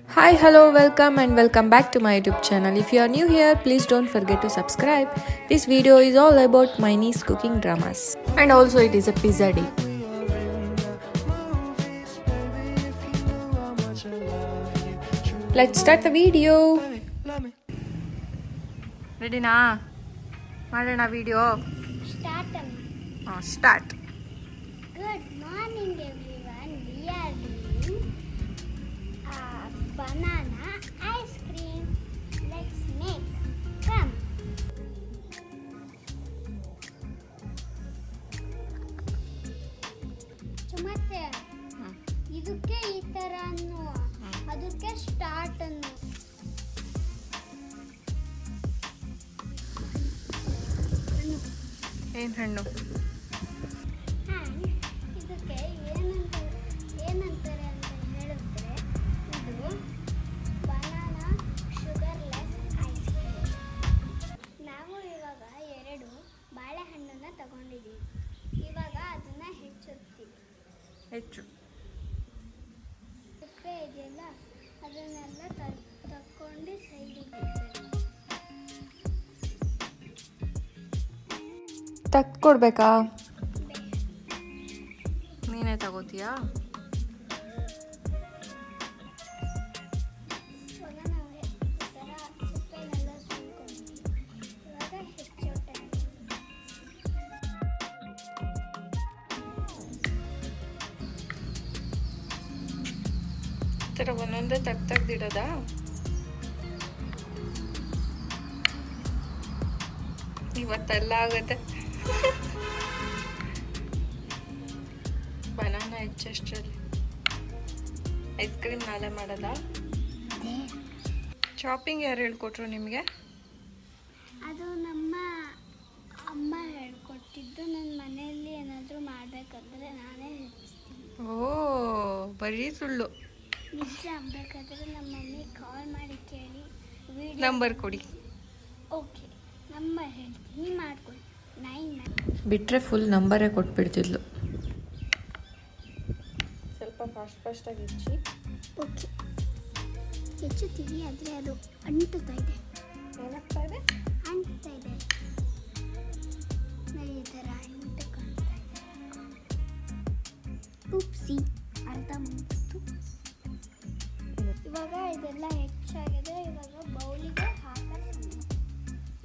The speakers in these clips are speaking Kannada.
Hi, hello, welcome and welcome back to my YouTube channel. If you are new here, please don't forget to subscribe. This video is all about my niece cooking dramas. And also it is a pizza day. Let's start the video. Ready na? Madana video. Start. Good morning everyone. We are doing banana ice cream. Let's make. Come. ಸುಮತ್ತೆ ಇದಕ್ಕೆ ಈ ತರ ಅನ್ನು ಅದಕ್ಕೆ ಸ್ಟಾರ್ಟ್ ಅನ್ನು ಏನು ಹಣ್ಣು? ಇದಕ್ಕೆ ಏನಂತಾರೆ ಅಂತ ಹೇಳಿದ್ರೆ ಇದು ಬನಾನಾ ಶುಗರ್ಲೆಸ್ ಐಸ್ ಕ್ರೀಮ್. ನಾವು ಇವಾಗ 2 ಬಾಳೆಹಣ್ಣನ್ನ ತಗೊಂಡಿದ್ದೀವಿ. ಇವಾಗ ಅದನ್ನ ಹೆಚ್ಚುತ್ತೀವಿ. ಸಿಪ್ಪೆ ಇದೆಯಲ್ಲ ಅದನ್ನೆಲ್ಲ ತಕೊಂಡು ಸೈಡಿಗೆ ತಕ್ಕೊಡ್ಬೇಕಾ? ನೀನೇ ತಗೋತೀಯಾ? ಇವಾಗ ನಾವು ಈ ಥರ ಸಿಪ್ಪೆನೆಲ್ಲ ಸುಲ್ಕೊಂಡ್ವಿ. ಇವಾಗ ಹೆಚ್ಚೋಟೆ ಈ ಥರ ಒಂದೊಂದೇ ತೆಗ್ದಿಡೋದಾ? ಇವತ್ತೆಲ್ಲ ಆಗುತ್ತೆ. ಬನಾನ ಹೆಚ್ಚಷ್ಟರಲ್ಲಿ ಐಸ್ ಕ್ರೀಮ್ ನಾಳೆ ಮಾಡೋದಾ? ಶಾಪಿಂಗ್ ಯಾರು ಹೇಳ್ಕೊಟ್ರು ನಿಮಗೆ? ಅದು ನಮ್ಮ ಅಮ್ಮ ಹೇಳ್ಕೊಟ್ಟಿದ್ದು. ನನ್ನ ಮನೆಯಲ್ಲಿ ಏನಾದರೂ ಮಾಡಬೇಕಾದ್ರೆ ನಾನೇ ಹೆಚ್ಚಿಸ್ತೀನಿ. ಓ, ಬರೀ ಸುಳ್ಳು. ನಿಜ ಬೇಕಾದ್ರೆ ನಮ್ಮ ಮಮ್ಮಿ ಕಾಲ್ ಮಾಡಿ ಕೇಳಿ ನಂಬರ್ ಕೊಡಿ. ಓಕೆ, ನಂಬರ್ ಹೇಳ್ತೀನಿ, ಮಾಡ್ಕೊಳ್ಳಿ. 9 ಬಿಟ್ಟರೆ ಫುಲ್ ನಂಬರೇ ಕೊಟ್ಬಿಡ್ತಿದ್ಲು. ಸ್ವಲ್ಪ ಫಾಸ್ಟಾಗಿ ಹೆಚ್ಚಿ. ಓಕೆ, ಹೆಚ್ಚುತ್ತೀವಿ. ಆದರೆ ಅದು ಅಂಟುತ್ತಾ ಇದೆ. ಏನಾಗ್ತಾ ಇದೆ? ಅಂಟುತ್ತಾ ಇದೆ. ನಾನು ಈ ಥರ ಅಂಟುಕೊಳ್ತಾ ಇದೆ. ಉಪ್ಸಿ, ಅರ್ಧ ಮುಗಿತು. ಇವಾಗ ಇದೆಲ್ಲ ಹೆಚ್ಚಾಗಿದೆ. ಇವಾಗ ಬೌಲಿಗೆ ಹಾಕೋಣ.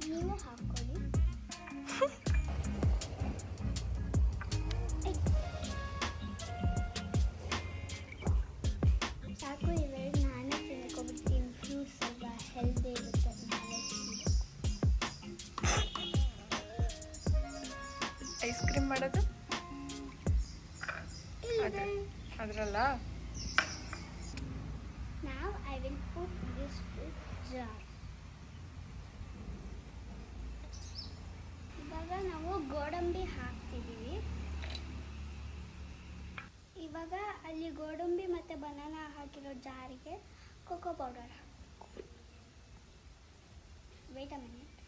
ನೀವು ಹಾಕ್ಕೊಳ್ಳಿ. ಸಾಕು, ಇವೆರಡು ನಾನೇ ತಿನ್ಕೊಬಿಡ್ತೀನಿ. ಫ್ರೂಟ್ಸ್ ಸ್ವಲ್ಪ ಹೆಲ್ದಿ ಇರುತ್ತೆ. ಐಸ್ ಕ್ರೀಮ್ ಮಾಡೋದು ಅದರಲ್ಲ. Now I will put this to jar. ಇವಾಗ ನಾವು ಗೋಡಂಬಿ ಹಾಕ್ತಿದ್ದೀವಿ. ಇವಾಗ ಅಲ್ಲಿ ಗೋಡಂಬಿ ಮತ್ತು ಬನಾನಾ ಹಾಕಿರೋ ಜಾರಿಗೆ ಕೋಕೋ ಪೌಡರ್ ಹಾಕಿ. ವೇಟ್ ಅ ಮಿನಿಟ್,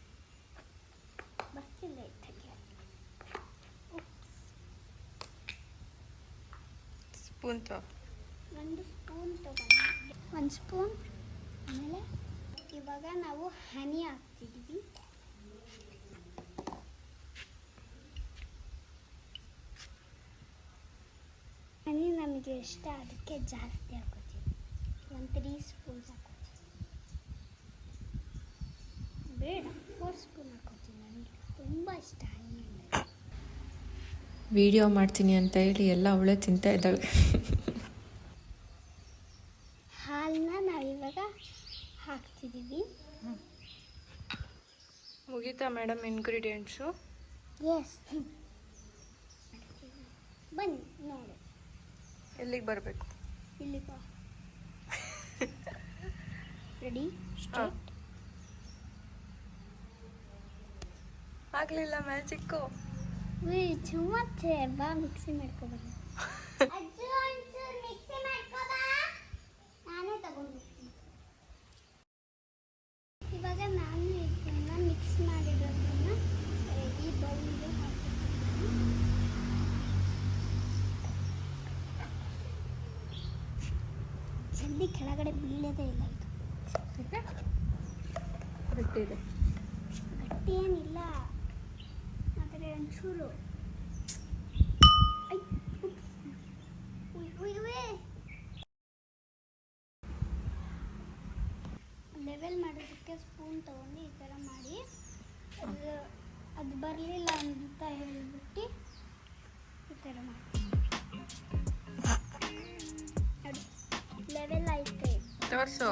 ಬರ್ತಿಲ್ಲ ಇದ್ದಕ್ಕೆ. ಸ್ಪೂನ್ ತಗೋ. 1 ಸ್ಪೂನ್ ತಗೊಂಡು 1 ಸ್ಪೂನ್. ಆಮೇಲೆ ಇವಾಗ ನಾವು ಹನಿ ಹಾಕ್ತಿದ್ದೀವಿ. ಹನಿ ನಮಗೆ ಇಷ್ಟ, ಅದಕ್ಕೆ ಜಾಸ್ತಿ ಹಾಕೋತೀವಿ. 1 3 ಸ್ಪೂನ್ಸ್ ಹಾಕೋತೀವಿ. ಬೇಡ, 4 ಸ್ಪೂನ್ ಹಾಕೋತೀವಿ. ನನಗೆ ತುಂಬ ಇಷ್ಟ ಹನಿ ಅಂದರೆ. ವಿಡಿಯೋ ಮಾಡ್ತೀನಿ ಅಂತ ಹೇಳಿ ಎಲ್ಲ ಅವಳೇ ತಿಂತಾ ಇದ್ದಾಳೆ. ಹಾಲನ್ನ ನಾವಿವಾಗ ಹಾಕ್ತಿದ್ದೀವಿ. ಮುಗೀತಾ ಮೇಡಮ್ ಇಂಗ್ರೀಡಿಯೆಂಟ್ಸು? ಎಸ್, ಬನ್ನಿ ನೋಡಿ. ಎಲ್ಲಿಗೆ ಬರಬೇಕು? ಇಲ್ಲಿ ಬಾ. Ready, start. ಆಗಲಿಲ್ಲ ಮ್ಯಾಜಿಕ್ಕು. ಚುಮ್ಮತ್ತೆ ಬಾ, ಮಿಕ್ಸಿ ಮಾಡ್ಕೊಬಾರ. ನಾನೇ ತಗೊಂಡ್ಬಿಡ್ತೀನಿ. ಇವಾಗ ನಾನು ಇದನ್ನ ಮಿಕ್ಸ್ ಮಾಡಿರೋದನ್ನ ಈ ಬೌಲಿಗೆ ಹಾಕ್ತೀನಿ. ಎಲ್ಲ ಕಡ್ಡಿ ಕೆಳಗಡೆ ಬೀಳೋದೇ ಇಲ್ಲ ಇದು. ಗಟ್ಟಿ ಇದೆ. ಗಟ್ಟಿ ಏನಿಲ್ಲ, ಆದರೆ ಒಂಚೂರು ಲೆವೆಲ್ ಮಾಡೋದಕ್ಕೆ ಸ್ಪೂನ್ ತೊಗೊಂಡು ಈ ಥರ ಮಾಡಿ ಅದು ಬರಲಿಲ್ಲ ಅಂತ ಹೇಳಿಬಿಟ್ಟು ಈ ಥರ ಮಾಡಿ ನೋಡಿ, ಲೆವೆಲ್ ಐತೆ. ತೋರಿಸು.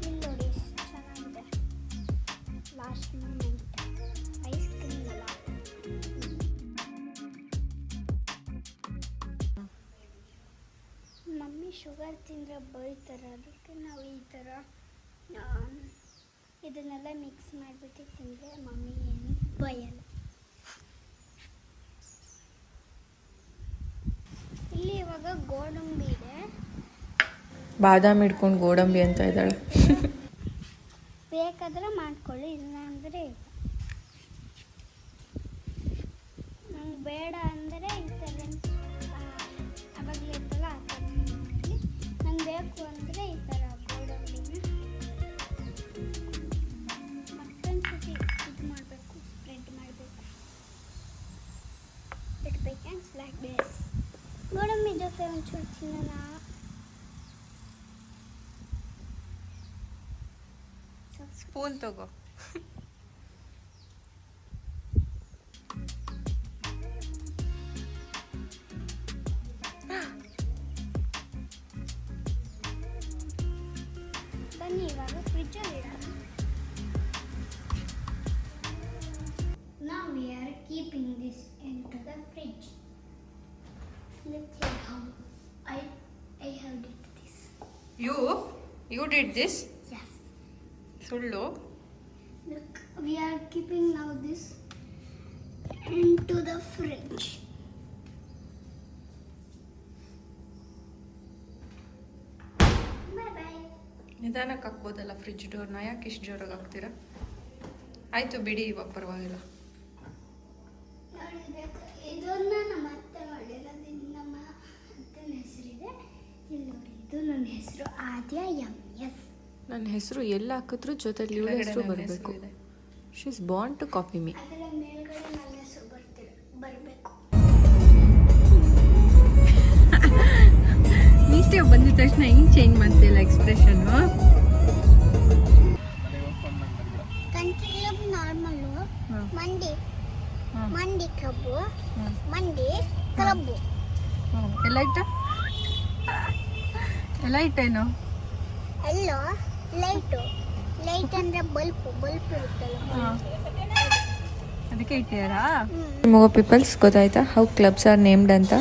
ಇಲ್ಲಿ ನೋಡಿ ಎಷ್ಟು ಚೆನ್ನಾಗಿದೆ. ಲಾಸ್ಟ್ ಮೂಮೆಂಟ್ ಐಸ್ ಕ್ರೀಮ್ ಅಲ್ಲ. ಮಮ್ಮಿ ಶುಗರ್ ತಿಂದರೆ ಬೈತಾರೆ, ಅದಕ್ಕೆ ನಾವು ಈ ಥರ ಇದನ್ನೆಲ್ಲ ಮಿಕ್ಸ್ ಮಾಡಿಬಿಟ್ಟು ತಿಂದರೆ ಮಮ್ಮಿ ಏನು ಬೈಯಲ್ಲ. ಇಲ್ಲಿ ಇವಾಗ ಗೋಡಂಬಿ ಇದೆ. ಬಾದಾಮಿ ಹಿಡ್ಕೊಂಡು ಗೋಡಂಬಿ ಅಂತ ಇದ್ದಾಳೆ. ಬೇಕಾದರೆ ಮಾಡ್ಕೊಳ್ಳಿ, ಇಲ್ಲ ಅಂದರೆ ನಂಗೆ ಬೇಡ ಅಂದರೆ ಈ ಥರ ಅವಾಗಲೇ ಇರ್ತಲ್ಲ ಆ ಥರ ನಂಗೆ ಬೇಕು ಅಂದರೆ ಈ ಥರ ಗೋಡಂಬಿನ ಮತ್ತೊಂದು ಸತಿ ಇದು ಮಾಡಬೇಕು, ಸ್ಪ್ರೆಡ್ ಮಾಡಬೇಕು. It becomes like this. ಗೋಡಂಬಿ ಜೊತೆ ಒಂಚೂರು ತಿನ್ನೋಣ. ಸ್ಪೂನ್ ತಗೋ. ಬನ್ನಿ ಇವಾಗ ಫ್ರಿಜ್ಜಲ್ಲಿ ಇಡೋಣ. Now we are keeping this into the fridge. Let's see how I have did this. You did this? Yes. ಸುಳ್ಳು. Look, we are keeping now this into the fridge. Bye bye. ನಿಧಾನಕ್ಕೆ ಹಾಕ್ಬೋದಲ್ಲ ಫ್ರಿಜ್ ಡೋರ್ನ, ಯಾಕೆ ಇಷ್ಟು ಜೋರಾಗಿ ಹಾಕ್ತೀರಾ? ಆಯಿತು ಬಿಡಿ, ಇವಾಗ ಪರವಾಗಿಲ್ಲ. ನೋಡಬೇಕು, ಇದನ್ನ ನಮ್ಮ ಅತ್ತೆ ಮಾಡಿರೋದು. ನಮ್ಮ ಅತ್ತನ ಹೆಸರಿದೆ ಇಲ್ಲಿ ನೋಡಿ. ಇದು ನನ್ನ ಹೆಸರು ಆದ್ಯ MS. ನನ್ನ ಹೆಸರು ಎಲ್ಲ ಹಾಕಿದ್ರು ಜೊತೆಲಿ ಇವಳ ಹೆಸರು ಬರಬೇಕು. She is born to copy me. ಅದರ ಮೇಲ್ಗಡೆ ನನ್ನ ಹೆಸರು ಬರಬೇಕು. ನೀಷ್ಟೇ ಬಂದಿದ ತಕ್ಷಣ ಹಿಂಗೆ ಚೇಂಜ್ ಮಾಡ್ತಿಲ್ಲ ಎಕ್ಸ್ಪ್ರೆಷನ್ನು. ಕಂಟ್ರಿ ಕ್ಲಬ್ ನಾರ್ಮಲ್ಲು, ಮಂಡಿ ಕ್ಲಬ್ಬು, ಮಂಡಿ ಕ್ಲಬ್ಬು. ಎಲ್ಲ ಇಟ್ಟೇನು? ಎಲ್ಲೋ ಲೈಟ್ ಅಂದರೆ ಬಲ್ಪ್ ಇರುತ್ತಲ್ಲ. ಅದಕ್ಕೆ ಇಟ್ಟಿಯಾರಾ? ನಿಮಗ ಪೀಪಲ್ಸ್ ಗೊತ್ತಾಯ್ತಾ ಹೌ ಕ್ಲಬ್ಸ್ ಆರ್ ನೇಮ್ಡ್ ಅಂತ?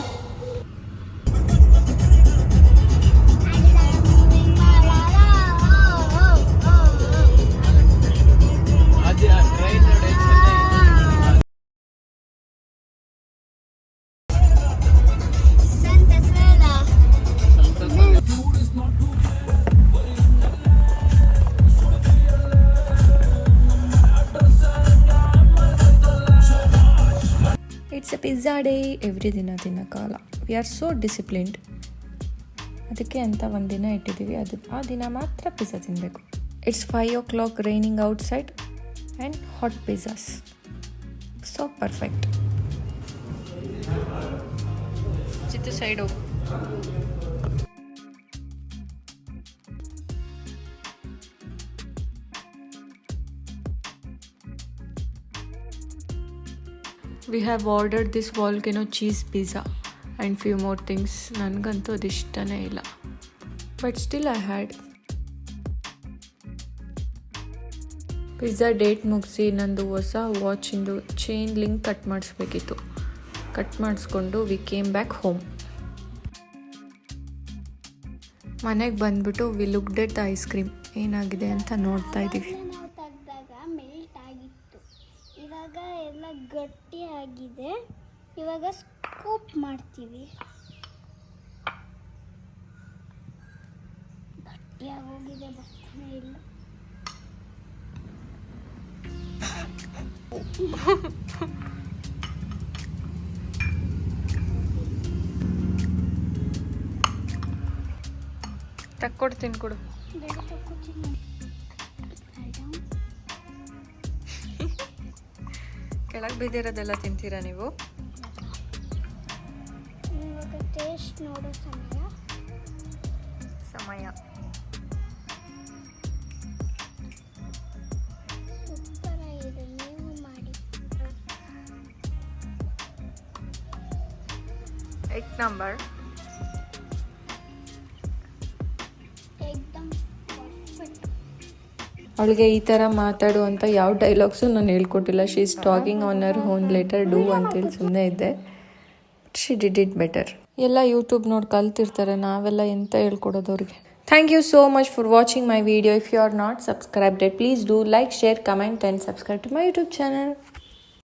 It's a pizza day. Every ದಿನ ತಿನ್ನೋಕ್ಕಾಗಲ್ಲ. We are so disciplined. ಅದಕ್ಕೆ ಅಂತ ಒಂದು ದಿನ ಇಟ್ಟಿದ್ದೀವಿ, ಆ ದಿನ ಮಾತ್ರ ಪಿಜ್ಜಾ ತಿನ್ನಬೇಕು. It's 5 o'clock, raining outside and hot pizzas. So perfect. Chittu side ಹೋಗು. We have ordered this volcano cheese pizza and few more things. ನನಗಂತೂ ಅದು ಇಷ್ಟನೇ ಇಲ್ಲ, but still I had. Pizza date ಮುಗಿಸಿ ನಂದು ಹೊಸ ವಾಚಿಂದು ಚೈನ್ ಲಿಂಕ್ ಕಟ್ ಮಾಡಿಸ್ಬೇಕಿತ್ತು. ಕಟ್ ಮಾಡಿಸ್ಕೊಂಡು ವಿ ಕೇಮ್ ಬ್ಯಾಕ್ ಹೋಮ್. ಮನೆಗೆ ಬಂದ್ಬಿಟ್ಟು we looked at the ice cream ಏನಾಗಿದೆ ಅಂತ ನೋಡ್ತಾ ಇದ್ದೀವಿ. ನಾವು ತೆಗೆದಾಗ ಮೆಲ್ಟ್ ಆಗಿತ್ತು, ಇವಾಗ ಎಲ್ಲ ಗಟ್ಟಿ ಆಗಿದೆ. ಇವಾಗ ಸ್ಕೂಪ್ ಮಾಡ್ತೀವಿ. ಗಟ್ಟಿಯಾಗಿ ಹೋಗಿದೆ, ಬರ್ತಾನೆ ಇಲ್ಲ. ತಕ್ಕೊಡ್ತೀನಿ ಕೊಡು. ಬೇಡ ತಗೋತೀನಿ. ಕೆಳಗೆ ಬಿದ್ದಿರೋದೆಲ್ಲ ತಿಂತೀರಾ ನೀವು? ಇವಾಗ ಟೇಸ್ಟ್ ನೋಡೋ ಸಮಯ. ಸೂಪರ್ ಆಗಿದೆ, ನೀವು ಮಾಡಿ. एक नंबर. ಏಕ್ದಮ್ ಪರ್ಫೆಕ್ಟ್. ಅವಳಿಗೆ ಈ ಥರ ಮಾತಾಡು ಅಂತ ಯಾವ ಡೈಲಾಗ್ಸು ನಾನು ಹೇಳ್ಕೊಟ್ಟಿಲ್ಲ. She is talking on her own, let her do ಅಂತೇಳಿ ಸುಮ್ಮನೆ ಇದ್ದೆ. She did it better. ಎಲ್ಲ ಯೂಟ್ಯೂಬ್ ನೋಡಿ ಕಲ್ತಿರ್ತಾರೆ, ನಾವೆಲ್ಲ ಎಂತ ಹೇಳ್ಕೊಡೋದು ಅವ್ರಿಗೆ. Thank you so much for watching my video. If you are not subscribed yet, please do like, share, comment and subscribe to my YouTube channel.